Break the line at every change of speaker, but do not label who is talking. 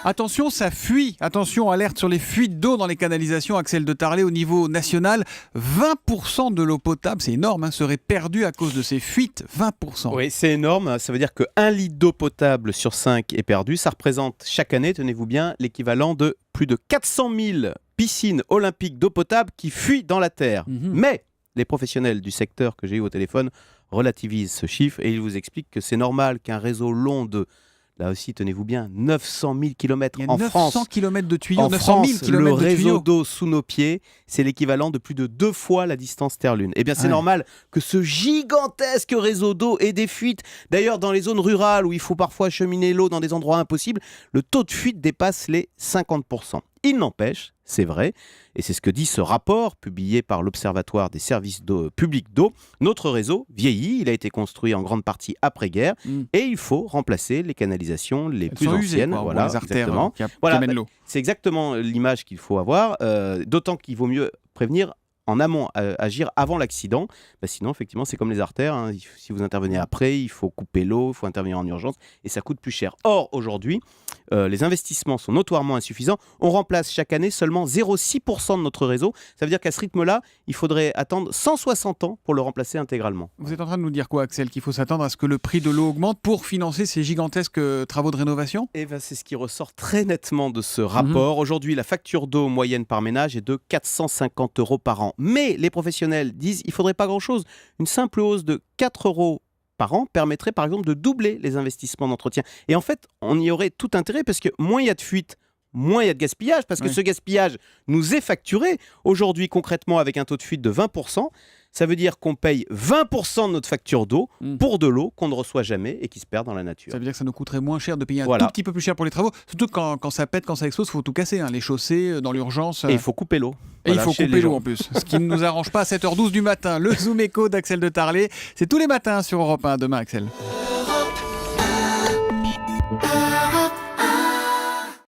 Attention, ça fuit. Attention, alerte sur les fuites d'eau dans les canalisations. Axel de Tarlé, au niveau national, 20% de l'eau potable, c'est énorme, serait perdue à cause de ces fuites. 20%.
Oui, c'est énorme. Ça veut dire qu'un litre d'eau potable sur 5 est perdu. Ça représente chaque année, tenez-vous bien, l'équivalent de plus de 400 000 piscines olympiques d'eau potable qui fuient dans la terre. Mais les professionnels du secteur que j'ai eu au téléphone relativisent ce chiffre et ils vous expliquent que c'est normal qu'un réseau long de... Là aussi, tenez-vous bien, 900 000 km en France.
900 km de tuyaux,
En
900 000
France,
km
le
de
réseau
tuyaux.
d'eau sous nos pieds, c'est l'équivalent de plus de 2 fois la distance Terre-Lune. Eh bien, c'est normal que ce gigantesque réseau d'eau ait des fuites. D'ailleurs, dans les zones rurales où il faut parfois acheminer l'eau dans des endroits impossibles, le taux de fuite dépasse les 50%. Il n'empêche, c'est vrai, et c'est ce que dit ce rapport publié par l'Observatoire des services publics d'eau, notre réseau vieillit, il a été construit en grande partie après-guerre, et il faut remplacer les canalisations les plus anciennes.
Usées,
voilà,
les artères
exactement.
qui amènent l'eau.
C'est exactement l'image qu'il faut avoir, d'autant qu'il vaut mieux prévenir en amont, agir avant l'accident. Sinon, effectivement, c'est comme les artères. Si vous intervenez après, il faut couper l'eau, il faut intervenir en urgence et ça coûte plus cher. Or, aujourd'hui, les investissements sont notoirement insuffisants. On remplace chaque année seulement 0,6% de notre réseau. Ça veut dire qu'à ce rythme-là, il faudrait attendre 160 ans pour le remplacer intégralement.
Vous êtes en train de nous dire quoi, Axel? Qu'il faut s'attendre à ce que le prix de l'eau augmente pour financer ces gigantesques travaux de rénovation?
C'est ce qui ressort très nettement de ce rapport. Aujourd'hui, la facture d'eau moyenne par ménage est de 450 € par an. Mais les professionnels disent qu'il ne faudrait pas grand-chose. Une simple hausse de 4 € par an permettrait par exemple de doubler les investissements d'entretien. Et en fait, on y aurait tout intérêt parce que moins il y a de fuites, moins il y a de gaspillage, parce que ce gaspillage nous est facturé. Aujourd'hui, concrètement, avec un taux de fuite de 20%, ça veut dire qu'on paye 20% de notre facture d'eau pour de l'eau qu'on ne reçoit jamais et qui se perd dans la nature.
Ça veut dire que ça nous coûterait moins cher de payer un tout petit peu plus cher pour les travaux. Surtout quand ça pète, quand ça explose, il faut tout casser. Les chaussées, dans l'urgence.
Et il faut couper l'eau.
Et il faut couper l'eau en plus. Ce qui ne nous arrange pas à 7h12 du matin. Le Zoom Éco d'Axel de Tarlé. C'est tous les matins sur Europe 1. Demain, Axel.